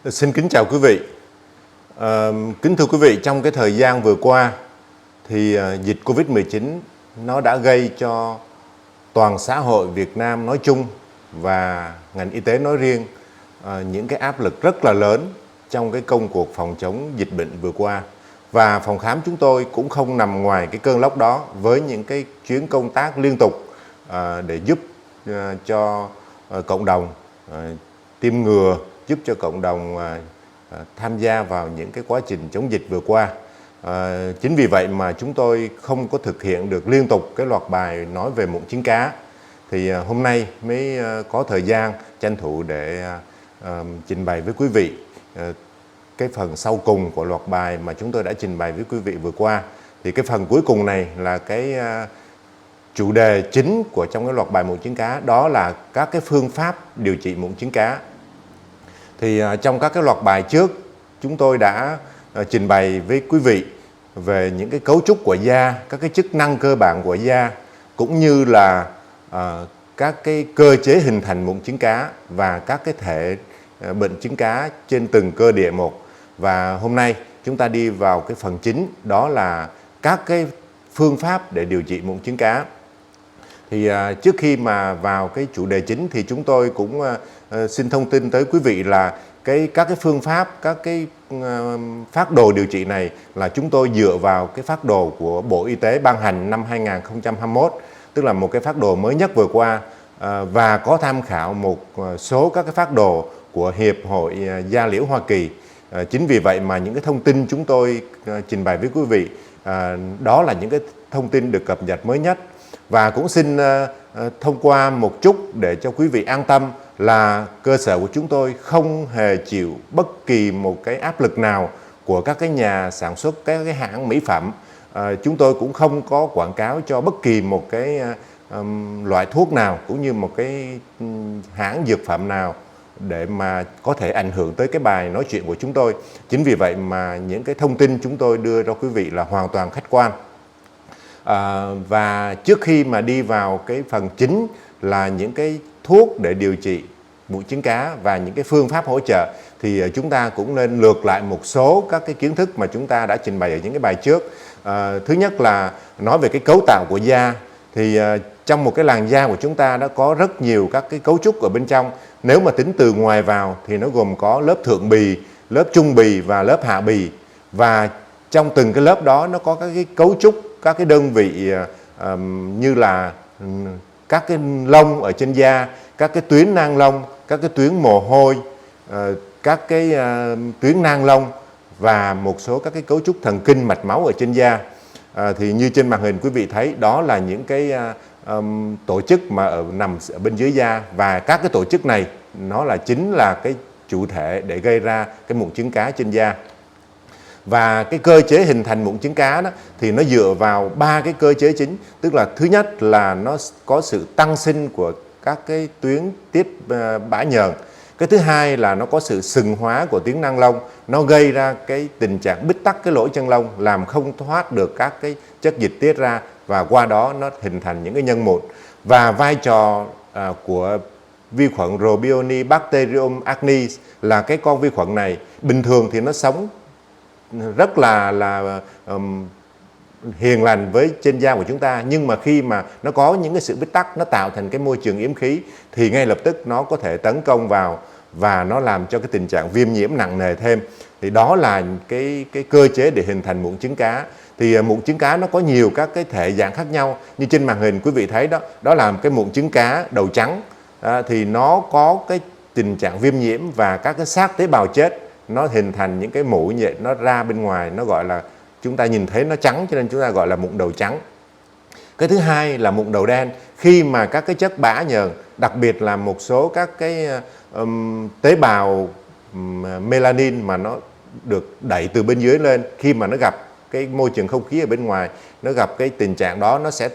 Xin kính chào quý vị. Kính thưa quý vị, trong cái thời gian vừa qua thì dịch Covid-19 nó đã gây cho toàn xã hội Việt Nam nói chung và ngành y tế nói riêng những cái áp lực rất là lớn trong cái công cuộc phòng chống dịch bệnh vừa qua. Và phòng khám chúng tôi cũng không nằm ngoài cái cơn lốc đó với những cái chuyến công tác liên tục để giúp cho cộng đồng tiêm ngừa, giúp cho cộng đồng tham gia vào những cái quá trình chống dịch vừa qua. Chính vì vậy mà chúng tôi không có thực hiện được liên tục cái loạt bài nói về mụn trứng cá. Thì hôm nay mới có thời gian tranh thủ để trình bày với quý vị cái phần sau cùng của loạt bài mà chúng tôi đã trình bày với quý vị vừa qua. Thì cái phần cuối cùng này là cái chủ đề chính của trong cái loạt bài mụn trứng cá, đó là các cái phương pháp điều trị mụn trứng cá. Thì trong các cái loạt bài trước chúng tôi đã trình bày với quý vị về những cái cấu trúc của da, các cái chức năng cơ bản của da, cũng như là các cái cơ chế hình thành mụn trứng cá và các cái thể bệnh trứng cá trên từng cơ địa một. Và hôm nay chúng ta đi vào cái phần chính, đó là các cái phương pháp để điều trị mụn trứng cá. Thì trước khi mà vào cái chủ đề chính thì chúng tôi cũng xin thông tin tới quý vị là các cái phương pháp, các cái phác đồ điều trị này là chúng tôi dựa vào cái phác đồ của Bộ Y tế ban hành năm 2021, tức là một cái phác đồ mới nhất vừa qua, và có tham khảo một số các cái phác đồ của Hiệp hội Da liễu Hoa Kỳ. Chính vì vậy mà những cái thông tin chúng tôi trình bày với quý vị đó là những cái thông tin được cập nhật mới nhất. Và cũng xin thông qua một chút để cho quý vị an tâm là cơ sở của chúng tôi không hề chịu bất kỳ một cái áp lực nào của các cái nhà sản xuất, các cái hãng mỹ phẩm. Chúng tôi cũng không có quảng cáo cho bất kỳ một cái loại thuốc nào cũng như một cái hãng dược phẩm nào để mà có thể ảnh hưởng tới cái bài nói chuyện của chúng tôi. Chính vì vậy mà những cái thông tin chúng tôi đưa cho quý vị là hoàn toàn khách quan. Và trước khi mà đi vào cái phần chính là những cái thuốc để điều trị mụn trứng cá và những cái phương pháp hỗ trợ, thì chúng ta cũng nên lược lại một số các cái kiến thức mà chúng ta đã trình bày ở những cái bài trước. Thứ nhất là nói về cái cấu tạo của da. Thì trong một cái làn da của chúng ta đã có rất nhiều các cái cấu trúc ở bên trong. Nếu mà tính từ ngoài vào thì nó gồm có lớp thượng bì, lớp trung bì và lớp hạ bì. Và trong từng cái lớp đó nó có các cái cấu trúc, các cái đơn vị như là các cái lông ở trên da, các cái tuyến nang lông, các cái tuyến mồ hôi, các cái tuyến nang lông và một số các cái cấu trúc thần kinh mạch máu ở trên da. Thì như trên màn hình quý vị thấy, đó là những cái tổ chức mà nằm ở bên dưới da, và các cái tổ chức này nó chính là cái chủ thể để gây ra cái mụn trứng cá trên da. Và cái cơ chế hình thành mụn trứng cá đó thì nó dựa vào ba cái cơ chế chính. Tức là thứ nhất là nó có sự tăng sinh của các cái tuyến tiết bã nhờn. Cái thứ hai là nó có sự sừng hóa của tuyến nang lông, nó gây ra cái tình trạng bít tắc cái lỗ chân lông, làm không thoát được các cái chất dịch tiết ra, và qua đó nó hình thành những cái nhân mụn. Và vai trò của vi khuẩn Robionibacterium acnes là cái con vi khuẩn này bình thường thì nó sống rất là hiền lành với trên da của chúng ta, nhưng mà khi mà nó có những cái sự bít tắc, nó tạo thành cái môi trường yếm khí thì ngay lập tức nó có thể tấn công vào và nó làm cho cái tình trạng viêm nhiễm nặng nề thêm. Thì đó là cái cơ chế để hình thành mụn trứng cá. Thì mụn trứng cá nó có nhiều các cái thể dạng khác nhau, như trên màn hình quý vị thấy đó, đó là cái mụn trứng cá đầu trắng. Thì nó có cái tình trạng viêm nhiễm và các cái xác tế bào chết, nó hình thành những cái mũi như vậy, nó ra bên ngoài, nó gọi là, chúng ta nhìn thấy nó trắng cho nên chúng ta gọi là mụn đầu trắng. Cái thứ hai là mụn đầu đen, khi mà các cái chất bã nhờn, đặc biệt là một số các cái tế bào melanin mà nó được đẩy từ bên dưới lên, khi mà nó gặp cái môi trường không khí ở bên ngoài, nó gặp cái tình trạng đó, nó sẽ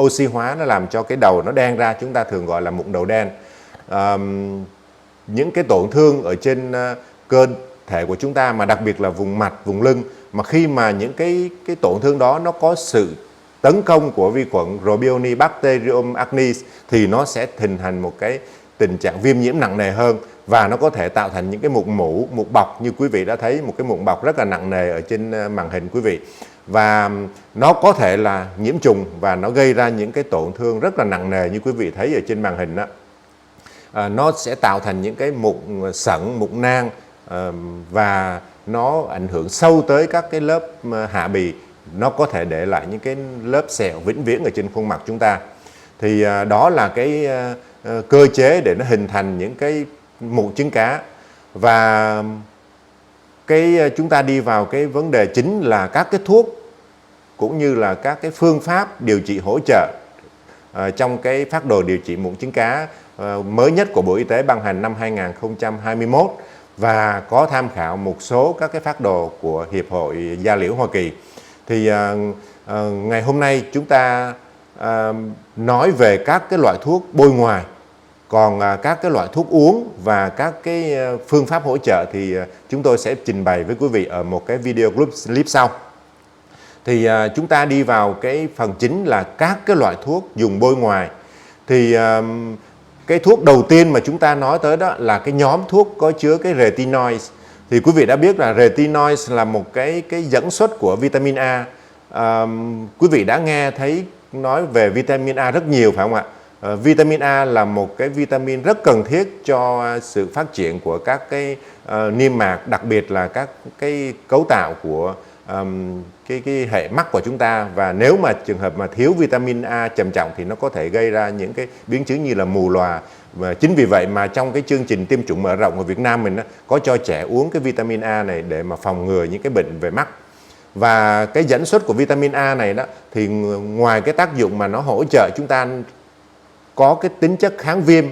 oxy hóa, nó làm cho cái đầu nó đen ra, chúng ta thường gọi là mụn đầu đen. Những cái tổn thương ở trên cơ thể của chúng ta, mà đặc biệt là vùng mặt, vùng lưng, mà khi mà những cái tổn thương đó nó có sự tấn công của vi khuẩn Robionibacterium acnes thì nó sẽ hình thành một cái tình trạng viêm nhiễm nặng nề hơn, và nó có thể tạo thành những cái mụn bọc như quý vị đã thấy, một cái mụn bọc rất là nặng nề ở trên màn hình quý vị. Và nó có thể là nhiễm trùng và nó gây ra những cái tổn thương rất là nặng nề như quý vị thấy ở trên màn hình đó. Nó sẽ tạo thành những cái mụn sẩn, mụn nang, và nó ảnh hưởng sâu tới các cái lớp hạ bì. Nó có thể để lại những cái lớp sẹo vĩnh viễn ở trên khuôn mặt chúng ta. Thì đó là cái cơ chế để nó hình thành những cái mụn trứng cá. Và chúng ta đi vào cái vấn đề chính là các cái thuốc cũng như là các cái phương pháp điều trị hỗ trợ trong cái phác đồ điều trị mụn trứng cá mới nhất của Bộ Y tế ban hành năm 2021, và có tham khảo một số các cái phác đồ của Hiệp hội Da liễu Hoa Kỳ. Thì ngày hôm nay chúng ta nói về các cái loại thuốc bôi ngoài, còn các cái loại thuốc uống và các cái phương pháp hỗ trợ thì chúng tôi sẽ trình bày với quý vị ở một cái video clip sau. Thì chúng ta đi vào cái phần chính là các cái loại thuốc dùng bôi ngoài. Thì cái thuốc đầu tiên mà chúng ta nói tới đó là cái nhóm thuốc có chứa cái retinoids. Thì quý vị đã biết là retinoids là một cái dẫn xuất của vitamin A. Quý vị đã nghe thấy nói về vitamin A rất nhiều phải không ạ? Vitamin A là một cái vitamin rất cần thiết cho sự phát triển của các cái niêm mạc, đặc biệt là các cái cấu tạo của cái hệ mắt của chúng ta. Và nếu mà trường hợp mà thiếu vitamin A trầm trọng thì nó có thể gây ra những cái biến chứng như là mù lòa. Và chính vì vậy mà trong cái chương trình tiêm chủng mở rộng ở Việt Nam mình có cho trẻ uống cái vitamin A này để mà phòng ngừa những cái bệnh về mắt. Và cái dẫn xuất của vitamin A này đó thì ngoài cái tác dụng mà nó hỗ trợ chúng ta có cái tính chất kháng viêm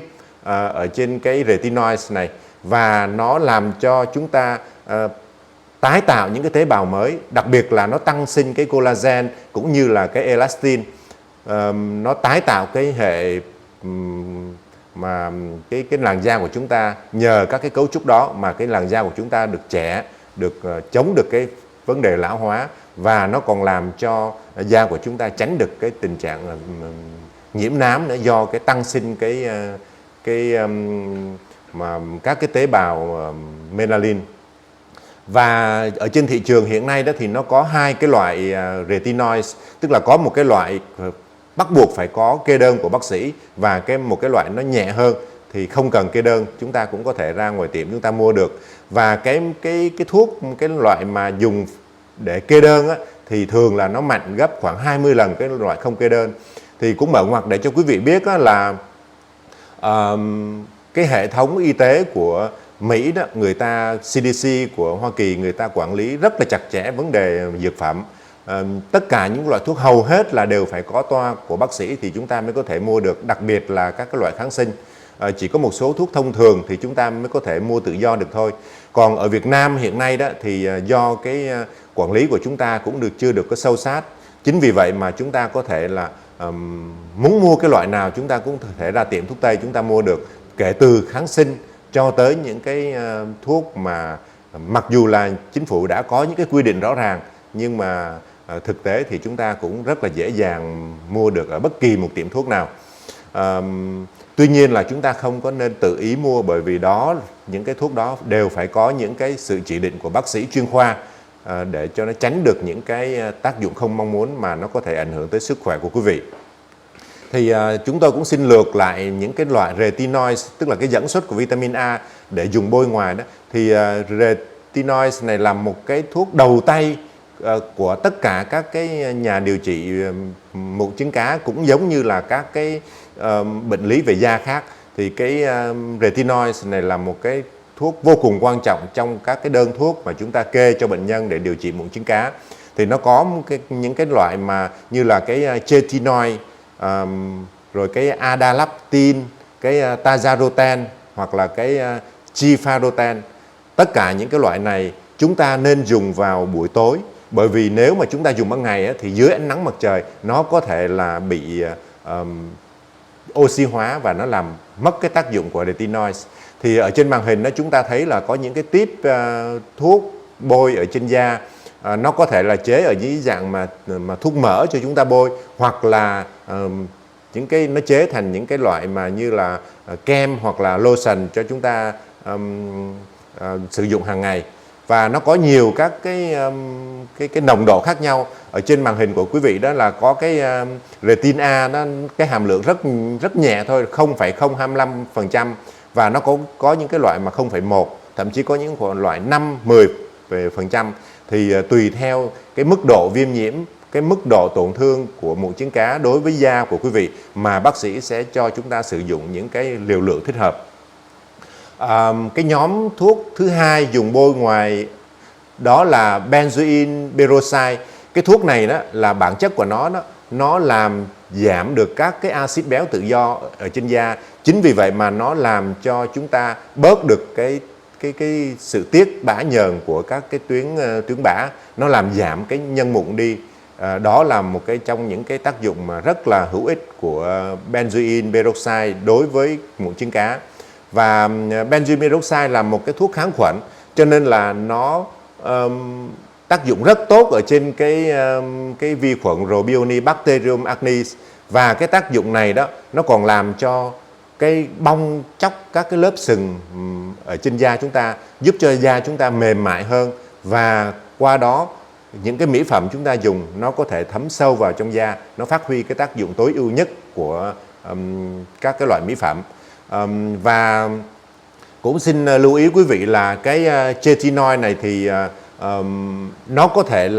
ở trên cái retinoids này, và nó làm cho chúng ta tái tạo những cái tế bào mới, đặc biệt là nó tăng sinh cái collagen cũng như là cái elastin. Nó tái tạo cái hệ mà cái làn da của chúng ta, nhờ các cái cấu trúc đó mà cái làn da của chúng ta được trẻ, được chống được cái vấn đề lão hóa, và nó còn làm cho da của chúng ta tránh được cái tình trạng nhiễm nám nữa, do cái tăng sinh mà các cái tế bào melanin. Và ở trên thị trường hiện nay đó thì nó có hai cái loại retinoids, tức là có một cái loại bắt buộc phải có kê đơn của bác sĩ, và một cái loại nó nhẹ hơn thì không cần kê đơn, chúng ta cũng có thể ra ngoài tiệm chúng ta mua được. Và cái thuốc, cái loại mà dùng để kê đơn thì thường là nó mạnh gấp khoảng 20 lần cái loại không kê đơn. Thì cũng mở ngoặt để cho quý vị biết là cái hệ thống y tế của Mỹ đó, người ta CDC của Hoa Kỳ, người ta quản lý rất là chặt chẽ vấn đề dược phẩm. Tất cả những loại thuốc hầu hết là đều phải có toa của bác sĩ thì chúng ta mới có thể mua được, đặc biệt là các cái loại kháng sinh. Chỉ có một số thuốc thông thường thì chúng ta mới có thể mua tự do được thôi. Còn ở Việt Nam hiện nay đó thì do cái quản lý của chúng ta cũng chưa được có sâu sát. Chính vì vậy mà chúng ta có thể là muốn mua cái loại nào chúng ta cũng có thể ra tiệm thuốc Tây chúng ta mua được, kể từ kháng sinh cho tới những cái thuốc mà mặc dù là chính phủ đã có những cái quy định rõ ràng, nhưng mà thực tế thì chúng ta cũng rất là dễ dàng mua được ở bất kỳ một tiệm thuốc nào. Tuy nhiên là chúng ta không có nên tự ý mua, bởi vì những cái thuốc đó đều phải có những cái sự chỉ định của bác sĩ chuyên khoa để cho nó tránh được những cái tác dụng không mong muốn mà nó có thể ảnh hưởng tới sức khỏe của quý vị. Thì chúng tôi cũng xin lược lại những cái loại retinoids, tức là cái dẫn xuất của vitamin A để dùng bôi ngoài đó. Thì retinoids này là một cái thuốc đầu tay của tất cả các cái nhà điều trị mụn trứng cá, cũng giống như là các cái bệnh lý về da khác. Thì cái retinoids này là một cái thuốc vô cùng quan trọng trong các cái đơn thuốc mà chúng ta kê cho bệnh nhân để điều trị mụn trứng cá. Thì nó có những cái loại mà như là cái tretinoin, rồi cái adalaptin, cái tazarotene hoặc là cái chifaroten. Tất cả những cái loại này chúng ta nên dùng vào buổi tối, bởi vì nếu mà chúng ta dùng ban ngày thì dưới ánh nắng mặt trời nó có thể là bị oxy hóa và nó làm mất cái tác dụng của retinoids. Thì ở trên màn hình đó chúng ta thấy là có những cái tiếp thuốc bôi ở trên da. Nó có thể là chế ở dưới dạng mà thuốc mỡ cho chúng ta bôi, hoặc là những cái nó chế thành những cái loại mà như là kem hoặc là lotion cho chúng ta sử dụng hàng ngày. Và nó có nhiều các cái nồng độ khác nhau. Ở trên màn hình của quý vị đó là có cái retin A, nó cái hàm lượng rất nhẹ thôi, 0,025%, và nó có những cái loại mà 0,1, thậm chí có những loại 5-10%. Thì tùy theo cái mức độ viêm nhiễm, cái mức độ tổn thương của mụn trứng cá đối với da của quý vị mà bác sĩ sẽ cho chúng ta sử dụng những cái liều lượng thích hợp. Cái nhóm thuốc thứ hai dùng bôi ngoài đó là benzoyl peroxide. Cái thuốc này đó là bản chất của nó làm giảm được các cái axit béo tự do ở trên da. Chính vì vậy mà nó làm cho chúng ta bớt được cái sự tiết bã nhờn của các cái tuyến bã, nó làm giảm cái nhân mụn đi. Đó là một cái trong những cái tác dụng mà rất là hữu ích của benzoyl peroxide đối với mụn trứng cá. Và benzoyl peroxide là một cái thuốc kháng khuẩn, cho nên là nó tác dụng rất tốt ở trên cái vi khuẩn Robionibacterium acnes. Và cái tác dụng này đó nó còn làm cho cái bong chóc các cái lớp sừng ở trên da chúng ta, giúp cho da chúng ta mềm mại hơn, và qua đó những cái mỹ phẩm chúng ta dùng nó có thể thấm sâu vào trong da, nó phát huy cái tác dụng tối ưu nhất của các cái loại mỹ phẩm. Và cũng xin lưu ý quý vị là cái tretinoin này thì nó có thể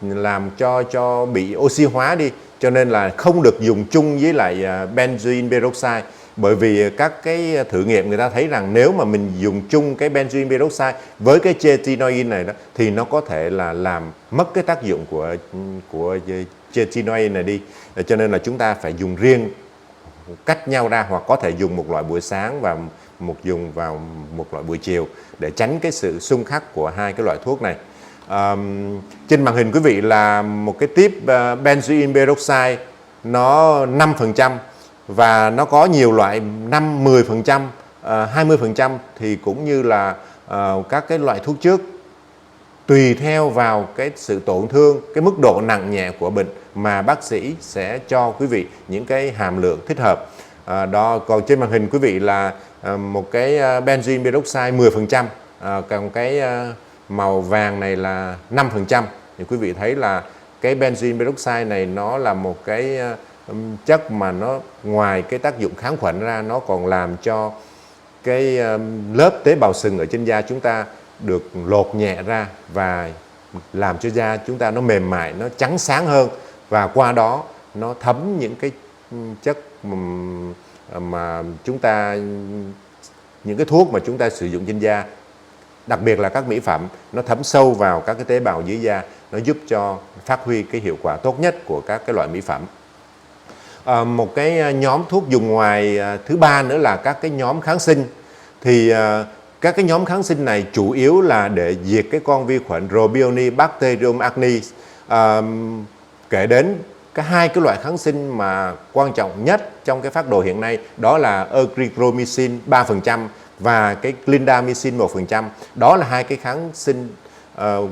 làm cho bị oxy hóa đi, cho nên là không được dùng chung với lại benzoyl peroxide. Bởi vì các cái thử nghiệm người ta thấy rằng nếu mà mình dùng chung cái benzoyl peroxide với cái tretinoin này đó thì nó có thể là làm mất cái tác dụng của tretinoin này đi. Cho nên là chúng ta phải dùng riêng, cách nhau ra, hoặc có thể dùng một loại buổi sáng và dùng vào một loại buổi chiều để tránh cái sự xung khắc của hai cái loại thuốc này. Trên màn hình quý vị là một cái tiếp benzoyl peroxide, nó 5%, và nó có nhiều loại 5, 10%, 20%, thì cũng như là các cái loại thuốc trước, tùy theo vào cái sự tổn thương, cái mức độ nặng nhẹ của bệnh mà bác sĩ sẽ cho quý vị những cái hàm lượng thích hợp. Đó, còn trên màn hình quý vị là một cái benzoyl peroxide 10%, còn cái màu vàng này là 5%. Thì quý vị thấy là cái benzoyl peroxide này nó là một cái chất mà nó ngoài cái tác dụng kháng khuẩn ra, nó còn làm cho cái lớp tế bào sừng ở trên da chúng ta được lột nhẹ ra, và làm cho da chúng ta nó mềm mại, nó trắng sáng hơn, và qua đó nó thấm những cái chất mà chúng ta, những cái thuốc mà chúng ta sử dụng trên da, đặc biệt là các mỹ phẩm, nó thấm sâu vào các cái tế bào dưới da, nó giúp cho phát huy cái hiệu quả tốt nhất của các cái loại mỹ phẩm. Một cái nhóm thuốc dùng ngoài thứ ba nữa là các cái nhóm kháng sinh. Thì các cái nhóm kháng sinh này chủ yếu là để diệt cái con vi khuẩn Robionibacterium acnes. Kể đến hai cái loại kháng sinh mà quan trọng nhất trong cái phác đồ hiện nay, đó là erythromycin 3% và cái clindamycin 1%. Đó là hai cái kháng sinh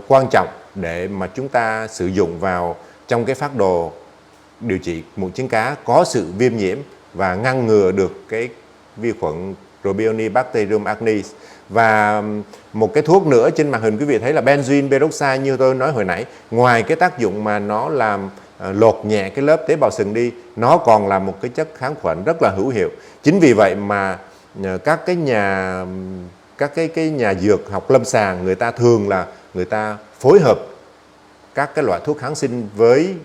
quan trọng để mà chúng ta sử dụng vào trong cái phác đồ điều trị mụn trứng cá có sự viêm nhiễm và ngăn ngừa được cái vi khuẩn Robionibacterium acnes. Và một cái thuốc nữa trên màn hình quý vị thấy là benzoyl peroxide, như tôi nói hồi nãy, ngoài cái tác dụng mà nó làm lột nhẹ cái lớp tế bào sừng đi, nó còn là một cái chất kháng khuẩn rất là hữu hiệu. Chính vì vậy mà các cái nhà dược học lâm sàng người ta phối hợp các cái loại thuốc kháng sinh với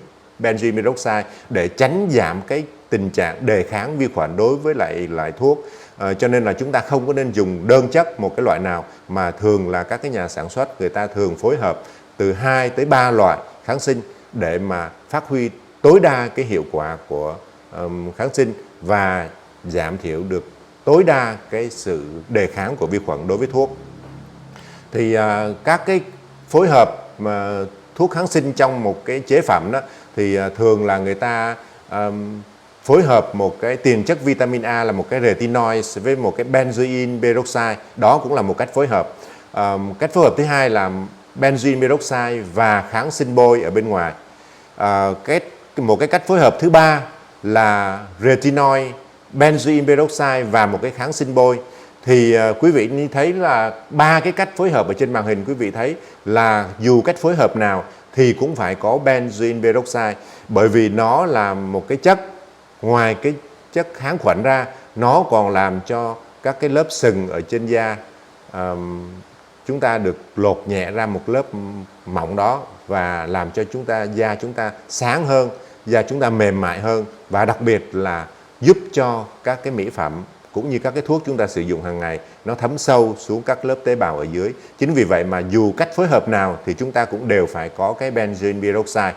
benzoyl peroxide để tránh giảm cái tình trạng đề kháng vi khuẩn đối với lại thuốc. Cho nên là chúng ta không có nên dùng đơn chất một cái loại nào, mà thường là các cái nhà sản xuất người ta thường phối hợp từ 2 tới 3 loại kháng sinh để mà phát huy tối đa cái hiệu quả của kháng sinh và giảm thiểu được tối đa cái sự đề kháng của vi khuẩn đối với thuốc. Thì các cái phối hợp mà thuốc kháng sinh trong một cái chế phẩm đó thì thường là người ta phối hợp một cái tiền chất vitamin A là một cái retinoid với một cái benzoyl peroxide. Đó cũng là một cách phối hợp. Cách phối hợp thứ hai là benzoyl peroxide và kháng sinh bôi ở bên ngoài. Một cái cách phối hợp thứ ba là retinoid, benzoyl peroxide và một cái kháng sinh bôi. Thì quý vị thấy là 3 cái cách phối hợp ở trên màn hình, quý vị thấy là dù cách phối hợp nào thì cũng phải có benzoyl peroxide, bởi vì nó là một cái chất, ngoài cái chất kháng khuẩn ra, nó còn làm cho các cái lớp sừng ở trên da chúng ta được lột nhẹ ra một lớp mỏng đó, và làm cho da chúng ta sáng hơn, da chúng ta mềm mại hơn, và đặc biệt là giúp cho các cái mỹ phẩm cũng như các cái thuốc chúng ta sử dụng hàng ngày nó thấm sâu xuống các lớp tế bào ở dưới. Chính vì vậy mà dù cách phối hợp nào thì chúng ta cũng đều phải có cái benzoyl peroxide.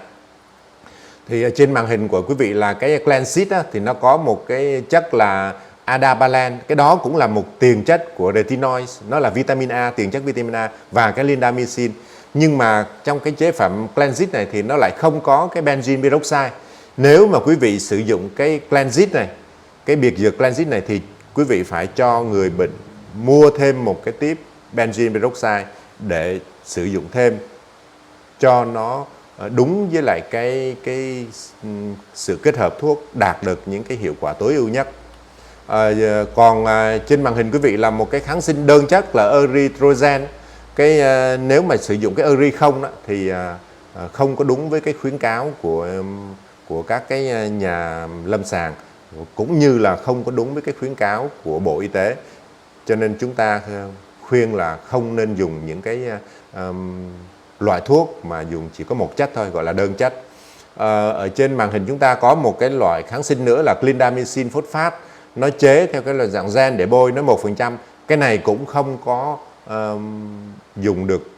Thì trên màn hình của quý vị là cái Cleansit thì nó có một cái chất là Adapalan, cái đó cũng là một tiền chất của retinoids, nó là vitamin A, tiền chất vitamin A, và cái Clindamycin. Nhưng mà trong cái chế phẩm Cleansit này thì nó lại không có cái benzoyl peroxide. Nếu mà quý vị sử dụng cái Cleansit này, cái biệt dược Cleansit này, thì quý vị phải cho người bệnh mua thêm một cái tiếp benzoyl peroxide để sử dụng thêm cho nó đúng với lại cái sự kết hợp thuốc, đạt được những cái hiệu quả tối ưu nhất. Còn trên màn hình quý vị là một cái kháng sinh đơn chất là erythrogen. Nếu mà sử dụng cái ery không đó, thì không có đúng với cái khuyến cáo của các cái nhà lâm sàng, cũng như là không có đúng với cái khuyến cáo của Bộ Y tế. Cho nên chúng ta khuyên là không nên dùng những cái loại thuốc mà dùng chỉ có một chất thôi, gọi là đơn chất. Ở trên màn hình chúng ta có một cái loại kháng sinh nữa là clindamycin phosphate, nó chế theo cái là dạng gen để bôi, nó 1%. Cái này cũng không có dùng được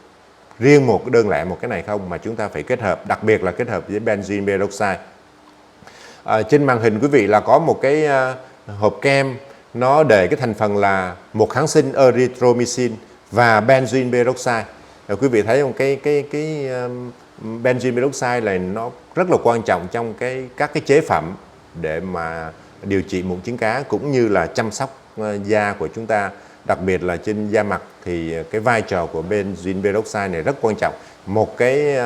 riêng một đơn lẻ một cái này không, mà chúng ta phải kết hợp, đặc biệt là kết hợp với benzoyl peroxide. Trên màn hình quý vị là có một cái hộp kem, nó để cái thành phần là một kháng sinh erythromycin và benzoyl peroxide. Quý vị thấy không, cái benzoyl peroxide này nó rất là quan trọng trong các cái chế phẩm để mà điều trị mụn trứng cá, cũng như là chăm sóc da của chúng ta, đặc biệt là trên da mặt. Thì cái vai trò của benzoyl peroxide này rất quan trọng. Một cái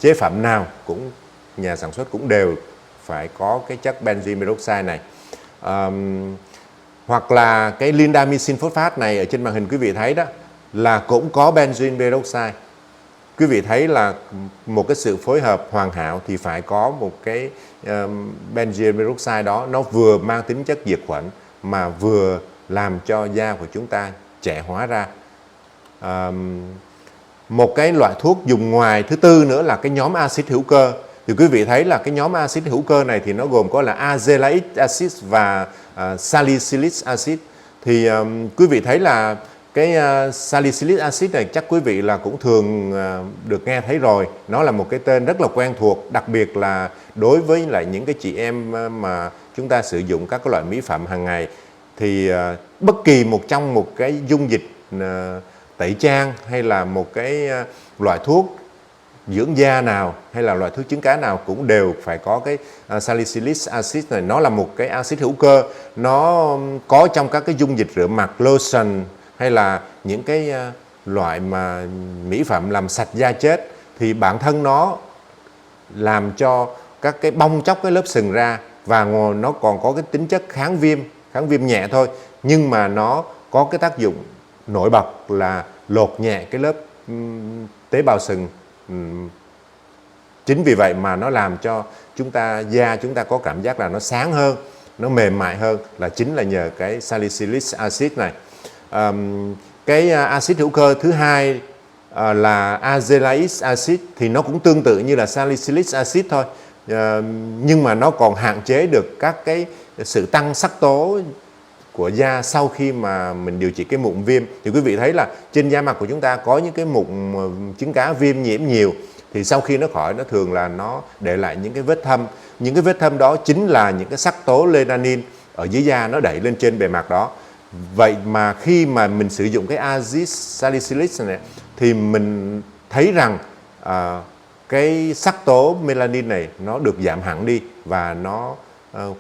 chế phẩm nào cũng nhà sản xuất cũng đều phải có cái chất benzoyl peroxide này. Hoặc là cái clindamycin phosphate này ở trên màn hình quý vị thấy đó là cũng có benzoyl peroxide. Quý vị thấy là một cái sự phối hợp hoàn hảo thì phải có một cái benzoyl peroxide đó, nó vừa mang tính chất diệt khuẩn mà vừa làm cho da của chúng ta trẻ hóa ra. Một cái loại thuốc dùng ngoài thứ tư nữa là cái nhóm axit hữu cơ. Thì quý vị thấy là cái nhóm axit hữu cơ này thì nó gồm có là azelaic acid và salicylic acid. Thì quý vị thấy là cái salicylic acid này chắc quý vị là cũng thường được nghe thấy rồi. Nó là một cái tên rất là quen thuộc, đặc biệt là đối với lại những cái chị em mà chúng ta sử dụng các cái loại mỹ phẩm hàng ngày. Thì bất kỳ trong một cái dung dịch tẩy trang, hay là một cái loại thuốc dưỡng da nào, hay là loại thuốc trứng cá nào, cũng đều phải có cái salicylic acid này. Nó là một cái axit hữu cơ, nó có trong các cái dung dịch rửa mặt, lotion, hay là những cái loại mà mỹ phẩm làm sạch da chết. Thì bản thân nó làm cho các cái bong chóc cái lớp sừng ra, và nó còn có cái tính chất kháng viêm nhẹ thôi, nhưng mà nó có cái tác dụng nổi bật là lột nhẹ cái lớp tế bào sừng. Chính vì vậy mà nó làm cho da chúng ta có cảm giác là nó sáng hơn, nó mềm mại hơn, là chính là nhờ cái salicylic acid này. Cái axit hữu cơ thứ hai là azelaic acid, thì nó cũng tương tự như là salicylic acid thôi, nhưng mà nó còn hạn chế được các cái sự tăng sắc tố của da sau khi mà mình điều trị cái mụn viêm. Thì quý vị thấy là trên da mặt của chúng ta có những cái mụn trứng cá viêm nhiễm nhiều, thì sau khi nó khỏi, nó thường là nó để lại những cái vết thâm. Những cái vết thâm đó chính là những cái sắc tố melanin ở dưới da nó đẩy lên trên bề mặt đó. Vậy mà khi mà mình sử dụng cái acid salicylic này thì mình thấy rằng cái sắc tố melanin này nó được giảm hẳn đi, và nó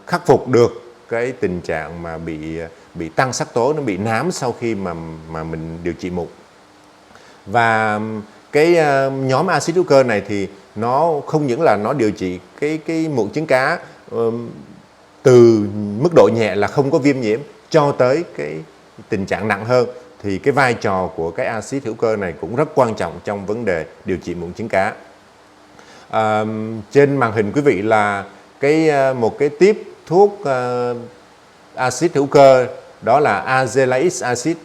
khắc phục được cái tình trạng mà bị tăng sắc tố, nó bị nám sau khi mà mình điều trị mụn. Và cái nhóm axit hữu cơ này thì nó không những là nó điều trị cái mụn trứng cá từ mức độ nhẹ là không có viêm nhiễm cho tới cái tình trạng nặng hơn, thì cái vai trò của cái axit hữu cơ này cũng rất quan trọng trong vấn đề điều trị mụn trứng cá. Trên màn hình quý vị là một cái tiếp thuốc axit hữu cơ, đó là azelaic acid,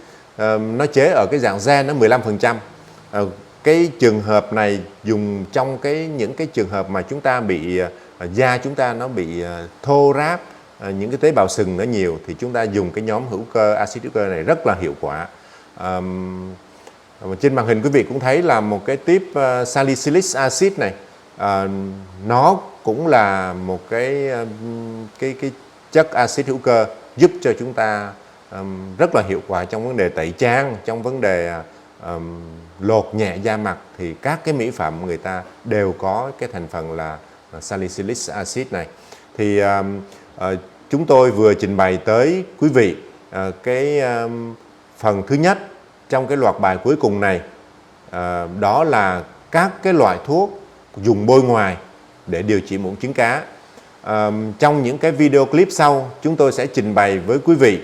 nó chế ở cái dạng gen nó 15%. Cái trường hợp này dùng trong những cái trường hợp mà chúng ta bị da chúng ta nó bị thô ráp, những cái tế bào sừng nó nhiều, thì chúng ta dùng cái nhóm hữu cơ axit hữu cơ này rất là hiệu quả. Trên màn hình quý vị cũng thấy là một cái tiếp salicylic acid này, nó cũng là một cái chất axit hữu cơ giúp cho chúng ta rất là hiệu quả trong vấn đề tẩy trang, trong vấn đề lột nhẹ da mặt, thì các cái mỹ phẩm người ta đều có cái thành phần là salicylic acid này. Thì chúng tôi vừa trình bày tới quý vị phần thứ nhất trong cái loạt bài cuối cùng này, đó là các cái loại thuốc dùng bôi ngoài để điều trị mụn trứng cá. Trong những cái video clip sau, chúng tôi sẽ trình bày với quý vị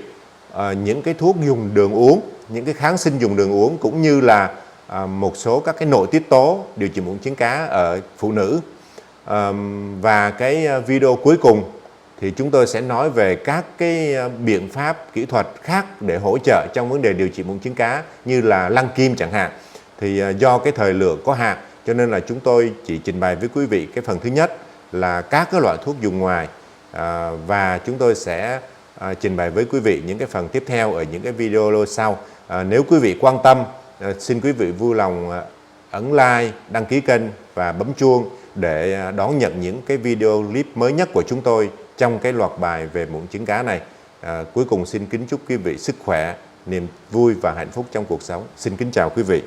những cái thuốc dùng đường uống, những cái kháng sinh dùng đường uống, cũng như là một số các cái nội tiết tố điều trị mụn trứng cá ở phụ nữ. Và cái video cuối cùng thì chúng tôi sẽ nói về các cái biện pháp kỹ thuật khác để hỗ trợ trong vấn đề điều trị mụn trứng cá, như là lăn kim chẳng hạn. Thì do cái thời lượng có hạn cho nên là chúng tôi chỉ trình bày với quý vị cái phần thứ nhất là các cái loại thuốc dùng ngoài, và chúng tôi sẽ trình bày với quý vị những cái phần tiếp theo ở những cái video sau. Nếu quý vị quan tâm, xin quý vị vui lòng ấn like, đăng ký kênh và bấm chuông để đón nhận những cái video clip mới nhất của chúng tôi trong cái loạt bài về mụn trứng cá này. Cuối cùng xin kính chúc quý vị sức khỏe, niềm vui và hạnh phúc trong cuộc sống. Xin kính chào quý vị.